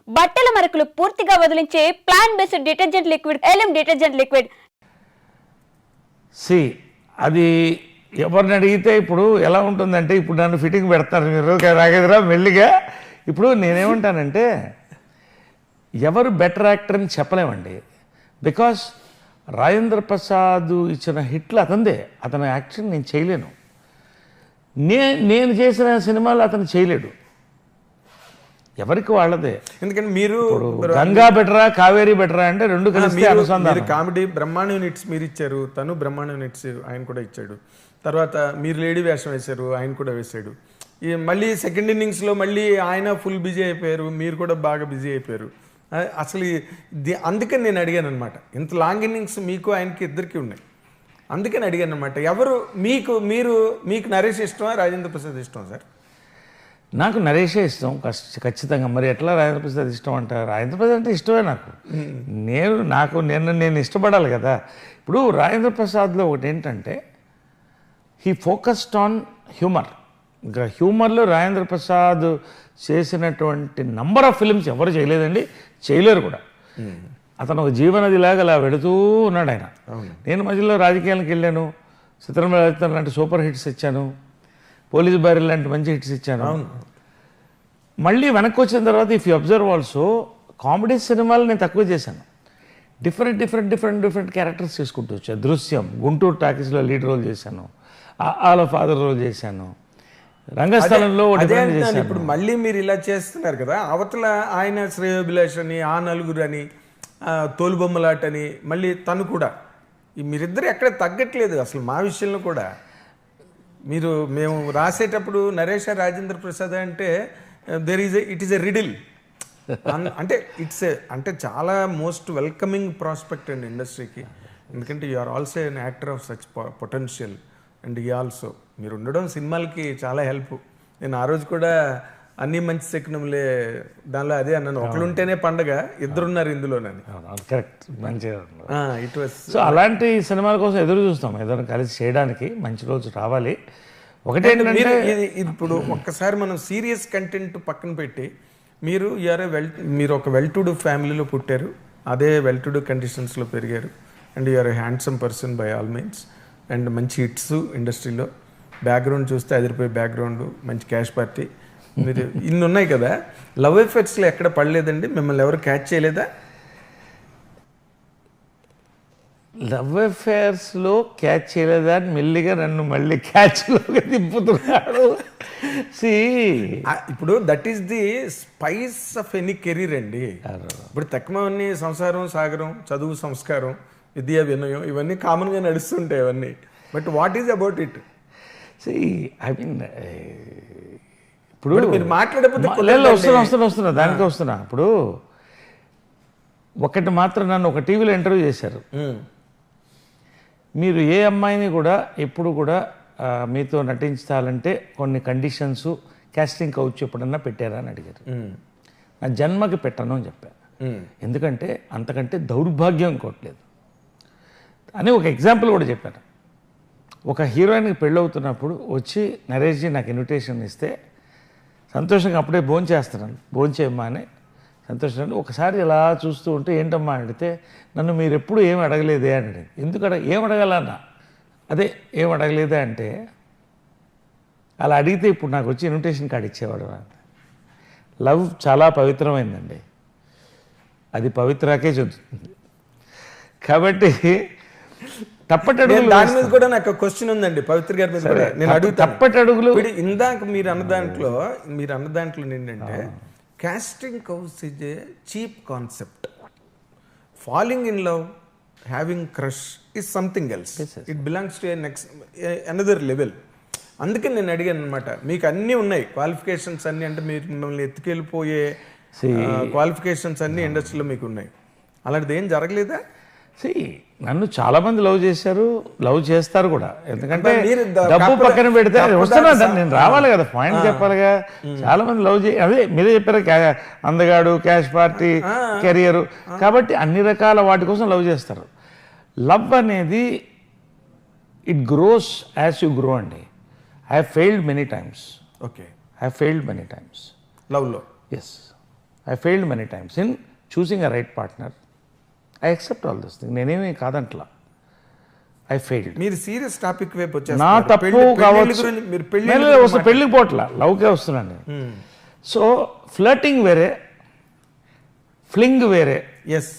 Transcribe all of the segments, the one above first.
బట్టల మరకలు పూర్తిగా వదిలించే plant based detergent liquid Elim detergent liquid. అది ఎవరిని అడిగితే ఇప్పుడు ఎలా ఉంటుందంటే, ఇప్పుడు నన్ను ఫిట్టింగ్ పెడతారు మీరు రాగేదిరా మెల్లిగా. ఇప్పుడు నేనేమంటానంటే, ఎవరు బెటర్ యాక్టర్ అని చెప్పలేమండి. బికాస్ రాజేంద్ర ప్రసాద్ ఇచ్చిన హిట్లు అతనిదే, అతని యాక్షన్ నేను చేయలేను. నేను చేసిన సినిమాలు అతను చేయలేడు, ఎవరికి వాళ్ళదే. ఎందుకంటే మీరు గంగా బెటరా కావేరీ బెటరా అంటే రెండు కలిసి అనుసంధానం. కామెడీ బ్రహ్మాండ యూనిట్స్ మీరు ఇచ్చారు, తను బ్రహ్మాండ యూనిట్స్ ఆయన కూడా ఇచ్చాడు. తర్వాత మీరు లేడీ వేషం వేశారు, ఆయన కూడా వేశాడు. మళ్ళీ సెకండ్ ఇన్నింగ్స్లో మళ్ళీ ఆయన ఫుల్ బిజీ అయిపోయారు, మీరు కూడా బాగా బిజీ అయిపోయారు. అసలు అందుకని నేను అడిగాను అనమాట, ఇంత లాంగ్ ఇన్నింగ్స్ మీకు ఆయనకి ఇద్దరికి ఉన్నాయి, అందుకని అడిగాను అనమాట. ఎవరు మీకు నరేష్ ఇష్టమా రాజేంద్ర ప్రసాద్ ఇష్టమా సార్? నాకు నరేషే ఇష్టం ఖచ్చితంగా. మరి ఎట్లా రాజేంద్ర ప్రసాద్ ఇష్టం అంటారు? రాజేంద్ర ప్రసాద్ అంటే ఇష్టమే నాకు. నేను ఇష్టపడాలి కదా. ఇప్పుడు రాజేంద్ర ప్రసాద్లో ఒకటి ఏంటంటే, హీ ఫోకస్డ్ ఆన్ హ్యూమర్. ఇంకా హ్యూమర్లో రాజేంద్ర ప్రసాద్ చేసినటువంటి నంబర్ ఆఫ్ ఫిల్మ్స్ ఎవరు చేయలేదండి, చేయలేరు కూడా. అతను ఒక జీవనదిలాగా అలా వెళుతూ ఉన్నాడు ఆయన. నేను మధ్యలో రాజకీయాలకు వెళ్ళాను, చిత్రంలో లాంటి సూపర్ హిట్స్ ఇచ్చాను, పోలీస్ బ్యారెల్ లాంటి మంచి హిట్స్ ఇచ్చాను. మళ్ళీ వెనక్కి వచ్చిన తర్వాత if you observe also comedy సినిమాలు నేను తక్కువ చేశాను. డిఫరెంట్ క్యారెక్టర్స్ చేసుకుంటూ వచ్చాను. దృశ్యం, గుంటూరు టాకీస్లో లీడ్ రోల్ చేశాను, ఆల్ ఫాదర్ రోల్ చేశాను, రంగస్థలంలో. ఇప్పుడు మళ్ళీ మీరు ఇలా చేస్తున్నారు కదా, అవతల ఆయన శ్రేయోభిలాష్ అని, ఆ నలుగురు అని, తోలుబొమ్మలాట అని, మళ్ళీ తను కూడా మీరిద్దరు ఎక్కడ తగ్గట్లేదు అసలు. మా విషయంలో కూడా మేము రాసేటప్పుడు నరేష్ రాజేంద్ర ప్రసాద్ అంటే ఇట్ ఈస్ ఎ రిడిల్. అంటే చాలా మోస్ట్ వెల్కమింగ్ ప్రాస్పెక్ట్ అండి ఇండస్ట్రీకి. ఎందుకంటే you are also an actor of such potential and ఈ ఆల్సో మీరు ఉండడం సినిమాలకి చాలా హెల్ప్. నేను ఆ రోజు కూడా అన్ని మంచి శకునములే దానిలో అదే అన్నాను, ఒకళ్ళుంటేనే పండగ, ఇద్దరున్నారు ఇందులోనని. కరెక్ట్, మంచిగా. It was. సో అలాంటి సినిమాల కోసం ఎదురు చూస్తాం, ఏదైనా కలిసి చేయడానికి మంచి రోజు రావాలి. ఒకటేంటంటే ఇప్పుడు ఒక్కసారి మనం సీరియస్ కంటెంట్ పక్కన పెట్టి, మీరు ఒక వెల్ టు డూ ఫ్యామిలీలో పుట్టారు, అదే వెల్ టు డూ కండిషన్స్లో పెరిగారు, and you're a handsome person by all means, and మంచి హిట్స్ ఇండస్ట్రీలో. బ్యాక్గ్రౌండ్ చూస్తే అదిరిపోయే బ్యాక్గ్రౌండ్, మంచి క్యాష్ పార్టీ, మీరు ఇన్ని ఉన్నాయి కదా. లవ్ ఎఫెక్ట్స్లో ఎక్కడ పడలేదండి? మిమ్మల్ని ఎవరు క్యాచ్ చేయలేదా? లవ్ అఫేర్స్లో క్యాచ్ చేయలేదా అని మెల్లిగా నన్ను మళ్ళీ క్యాచ్లోకి తిప్పుతున్నాడు. ఇప్పుడు that is the spice of any career అండి. ఇప్పుడు తక్కువన్నీ సంసారం, సాగరం, చదువు, సంస్కారం, విద్యా, వినయం, ఇవన్నీ కామన్గా నడుస్తుంటాయి అవన్నీ. But what is about it? I mean ఇప్పుడు మీరు మాట్లాడకపోతే వస్తున్నా దానికే వస్తున్నా. ఇప్పుడు ఒకటి మాత్రం నన్ను ఒక టీవీలో ఇంటర్వ్యూ చేశారు, మీరు ఏ అమ్మాయిని కూడా ఎప్పుడు కూడా మీతో నటించాలంటే కొన్ని కండిషన్స్ కాస్టింగ్ కౌచ్ ఎప్పుడన్నా పెట్టారా అని అడిగారు. నా జన్మకి పెట్టను అని చెప్పాను. ఎందుకంటే అంతకంటే దౌర్భాగ్యం ఇంకోట్లేదు అని ఒక ఎగ్జాంపుల్ కూడా చెప్పాను. ఒక హీరోయిన్కి పెళ్ళవుతున్నప్పుడు వచ్చి నరేష్జీ నాకు ఇన్విటేషన్ ఇస్తే సంతోషంగా అప్పుడే భోంచేయమ్మా అని సంతోషంగా ఒకసారి ఇలా చూస్తూ ఉంటే, ఏంటమ్మా అడిగితే, నన్ను మీరు ఎప్పుడు ఏం అడగలేదే అని అడిగింది. ఎందుకు ఏం అడగాలన్నా, అదే ఏం అడగలేదే అంటే, అలా అడిగితే ఇప్పుడు నాకు వచ్చి ఇన్విటేషన్ కార్డు ఇచ్చేవాడు. లవ్ చాలా పవిత్రమైందండి, అది పవిత్రాకే చెందుతుంది. కాబట్టి తప్పటడుగులు, దాని మీద కూడా నాకు క్వశ్చన్ ఉందండి పవిత్ర గారి మీద కూడా నేను అడుగుతా. తప్పటడుగులు ఇందాక మీరు అన్న దాంట్లో ఏంటంటే, casting couch is a cheap concept. Falling in love, having crush is something else. Yes. It belongs to another level. అందుకని నేను అడిగాను అనమాట, మీకు అన్నీ ఉన్నాయి క్వాలిఫికేషన్స్ అన్నీ, అంటే మీరు మిమ్మల్ని ఎత్తుకెళ్ళిపోయే క్వాలిఫికేషన్స్ అన్నీ ఇండస్ట్రీలో మీకు ఉన్నాయి. అలాంటిది ఏం జరగలేదా? నన్ను చాలా మంది లవ్ చేశారు, లవ్ చేస్తారు కూడా. ఎందుకంటే డబ్బు పక్కన పెడితే వస్తున్నా, నేను రావాలి కదా, పాయింట్ చెప్పాలిగా. చాలా మంది లవ్ అదే మీరే చెప్పారు, అందగాడు, క్యాష్ పార్టీ, కెరియర్, కాబట్టి అన్ని రకాల వాటి కోసం లవ్ చేస్తారు. లవ్ అనేది it grows as you grow అండి. I have failed many times. Okay, I have failed many times లవ్లో. Yes, I failed many times in choosing a right partner. I accept all this thing, నేనేమీ కాదంట్లా. ఐ ఫెయిల్డ్. మీరు serious topic వైపు నా తప్పు కావచ్చు. మీరు పెళ్ళికి పోట్లా, లవ్కే వస్తున్నాను. సో ఫ్లర్టింగ్ వేరే, ఫ్లింగ్ వేరే, ఎస్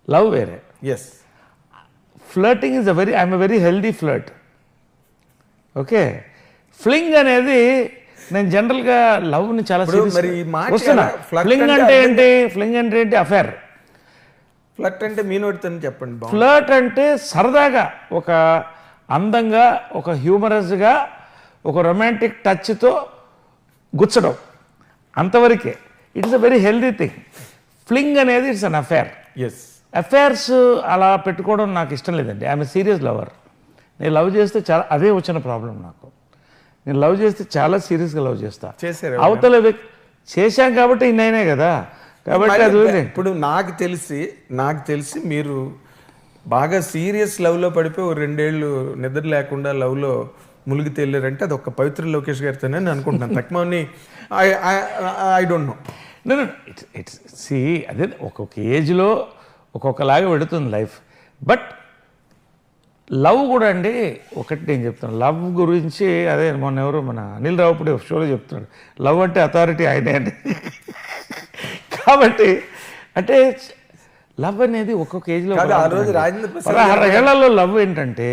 లవ్ వేరే. Yes flirting is I'm a very healthy flirt. Okay, fling అనేది నేను జనరల్గా లవ్ని చాలా మరి ఈ మాట వస్తున్నా. flirt ఫ్లింగ్ అంటే అంటే ఏంటి? ఫ్లింగ్ అంటే ఏంటి? అఫేర్. ఫ్లర్ట్ అంటే మీ నోటితో చెప్పండి. ఫ్లర్ట్ అంటే సరదాగా, ఒక అందంగా, ఒక హ్యూమరస్గా, ఒక రొమాంటిక్ టచ్తో గుచ్చడం, అంతవరకే. It's a very healthy thing. Fling అనేది it's an affair. Yes, affairs అలా పెట్టుకోవడం నాకు ఇష్టం లేదండి. I'm serious lover. నేను లవ్ చేస్తే చాలా, అదే వచ్చిన ప్రాబ్లం నాకు. నేను లవ్ చేస్తే చాలా సీరియస్గా లవ్ చేస్తా. చేశారు అవతల వ్యక్తి చేశాం కాబట్టి ఇన్నైనా కదా, కాబట్టి అది ఇప్పుడు నాకు తెలిసి మీరు బాగా సీరియస్ లవ్లో పడిపోయి 2 ఏళ్ళు నిద్ర లేకుండా లవ్లో మునిగి తేలారంటే అది ఒక పవిత్ర లోకేష్ గారితోనే నేను అనుకుంటున్నాను. తక్కువని ఐ డోంట్ నో. నేను ఇట్స్ సి అదే ఒక్కొక్క ఏజ్లో ఒక్కొక్కలాగా పెడుతుంది లైఫ్. బట్ లవ్ కూడా అండి, ఒకటి నేను చెప్తాను లవ్ గురించి. అదే మొన్న ఎవరు మన అనిల్ రావుపూడి షోలో చెప్తున్నాడు, లవ్ అంటే అథారిటీ ఆయనే అండి. కాబట్టి అంటే లవ్ అనేది ఒక్కొక్క ఏజ్లో, ఆ రోజు రాజేంద్ర ప్రసాద్ 16 ఏళ్లలో లవ్ ఏంటంటే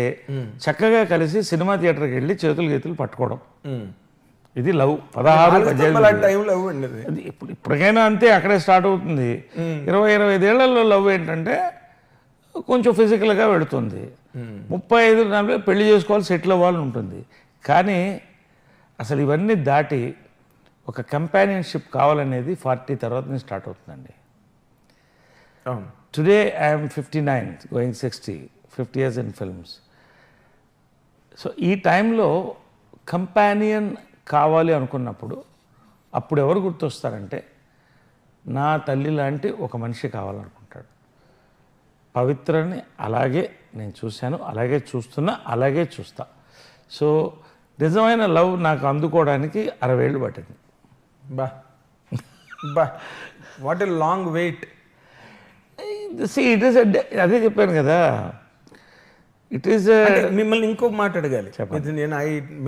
చక్కగా కలిసి సినిమా థియేటర్కి వెళ్ళి చేతులు గీతులు పట్టుకోవడం, ఇది లవ్. 16-18 టైంలో ఇప్పటికైనా అంతే, అక్కడే స్టార్ట్ అవుతుంది. 20-25 ఏళ్లలో లవ్ ఏంటంటే కొంచెం ఫిజికల్గా పెడుతుంది. 35-40 పెళ్లి చేసుకోవాలి, సెటిల్ అవ్వాలని ఉంటుంది. కానీ అసలు ఇవన్నీ దాటి ఒక కంపానియన్షిప్ కావాలనేది 40 తర్వాత నుంచి స్టార్ట్ అవుతుందండి. Today I'm 59 going 60, 50 years in films. So ఈ టైంలో కంపానియన్ కావాలి అనుకున్నప్పుడు అప్పుడు ఎవరు గుర్తొస్తారంటే, నా తల్లి లాంటి ఒక మనిషి కావాలనుకుంటాడు. పవిత్రని అలాగే నేను చూశాను, అలాగే చూస్తున్నా, అలాగే చూస్తా. సో నిజమైన లవ్ నాకు అందుకోవడానికి 60 ఏళ్ళు పట్టింది. బా what a long wait. It is అదే చెప్పాను కదా, ఇట్ ఈస్. మిమ్మల్ని ఇంకొక మాట అడగాలి. నేను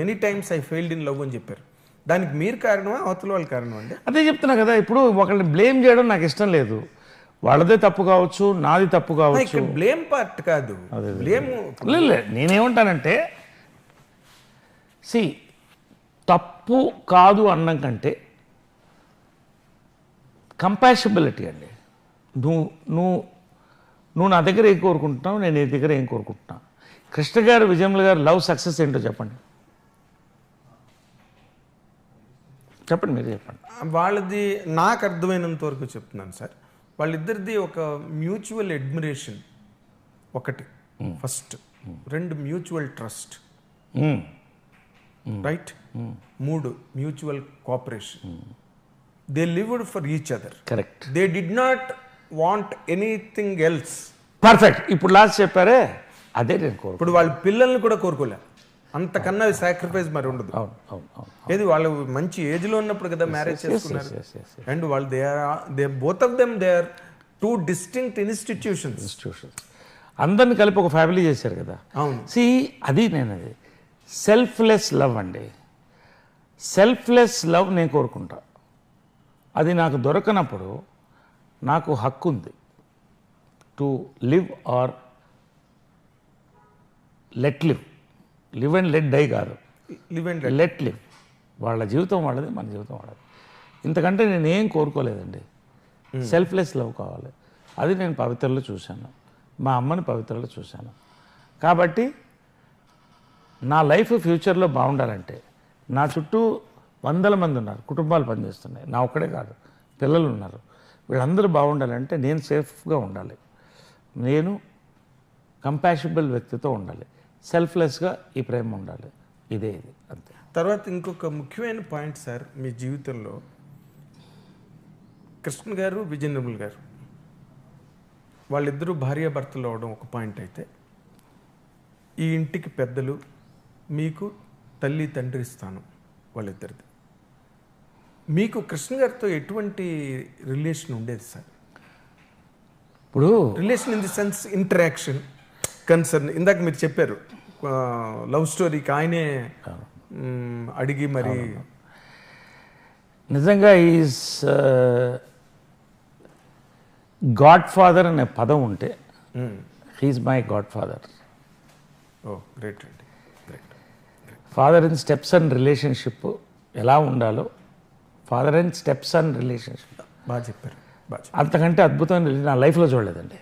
many times I failed in love అని చెప్పారు. దానికి మీరు కారణమా, అవతల వాళ్ళ కారణం అండి? అదే చెప్తున్నా కదా. ఇప్పుడు ఒకరిని బ్లేమ్ చేయడం నాకు ఇష్టం లేదు. వాళ్ళదే తప్పు కావచ్చు, నాది తప్పు కావచ్చు. బ్లేమ్ పార్ట్ కాదు, బ్లేమ్. నేనేమంటానంటే, తప్పు కాదు అన్నం కంటే కంపాషబిలిటీ అండి. నువ్వు నా దగ్గర ఏం కోరుకుంటున్నావు, నేను నీ దగ్గర ఏం కోరుకుంటున్నా. కృష్ణ గారు, విజయమ్మ గారు లవ్ సక్సెస్ ఏంటో చెప్పండి. మీరు చెప్పండి. వాళ్ళది నాకు అర్థమైనంత వరకు చెప్తున్నాను సార్. వాళ్ళిద్దరిది ఒక మ్యూచువల్ అడ్మిరేషన్ ఒకటి, first. 2 mutual trust, right. 3 mutual cooperation. They lived for each other. Correct. They did not want anything else. Perfect. ఇప్పుడు లాస్ట్ చెప్పారే, అదే నేను కోరుకు. ఇప్పుడు వాళ్ళ పిల్లల్ని కూడా కోరుకోలే, అంతకన్నా సాక్రిఫైస్ మరి ఉండదు. ఏది వాళ్ళు మంచి ఏజ్లో ఉన్నప్పుడు కదా మ్యారేజ్ చేసుకున్నారు. అండ్ వాళ్ళు they both of them they are 2 distinct institutions. అందరిని కలిపి ఒక ఫ్యామిలీ చేశారు కదా. అవును. అది సెల్ఫ్లెస్ లవ్ అండి. సెల్ఫ్లెస్ లవ్ నేను కోరుకుంటా. అది నాకు దొరకనప్పుడు నాకు హక్కు ఉంది to live or let live. Live and let die కాదు, లెట్ లివ్. వాళ్ళ జీవితం వాళ్ళది, మన జీవితం వాళ్ళది. ఇంతకంటే నేను ఏం కోరుకోలేదండి. సెల్ఫ్లెస్ లవ్ కావాలి. అది నేను పవిత్రలో చూశాను, మా అమ్మని పవిత్రలో చూశాను. కాబట్టి నా లైఫ్ ఫ్యూచర్లో బాగుండాలంటే నా చుట్టూ 100 మంది ఉన్నారు, కుటుంబాలు పనిచేస్తున్నాయి, నా ఒక్కడే కాదు, పిల్లలు ఉన్నారు. వీళ్ళందరూ బాగుండాలంటే నేను సేఫ్గా ఉండాలి, నేను కంపాషబుల్ వ్యక్తితో ఉండాలి, సెల్ఫ్లెస్గా ఈ ప్రేమ ఉండాలి. ఇది అంతే. తర్వాత ఇంకొక ముఖ్యమైన పాయింట్ సార్, మీ జీవితంలో కృష్ణ గారు, విజయ నిర్మల్ గారు వాళ్ళిద్దరూ భార్యాభర్తలు అవడం ఒక పాయింట్ అయితే, ఈ ఇంటికి పెద్దలు, మీకు తల్లి తండ్రి స్థానం వాళ్ళిద్దరిది. మీకు కృష్ణ గారితో ఎటువంటి రిలేషన్ ఉండేది సార్? ఇప్పుడు relation in the sense interaction, concern. ఇందాక మీరు చెప్పారు లవ్ స్టోరీకి ఆయనే అడిగి మరి. నిజంగా ఈజ్ గాడ్ ఫాదర్ అనే పదం ఉంటే he's my godfather. Oh great అండి, great. Father and stepson relationship ఎలా ఉండాలో, father and stepson relationship బాగా చెప్పారు, బాగా చెప్పారు. అంతకంటే అద్భుతమైన నా లైఫ్లో చూడలేదండి.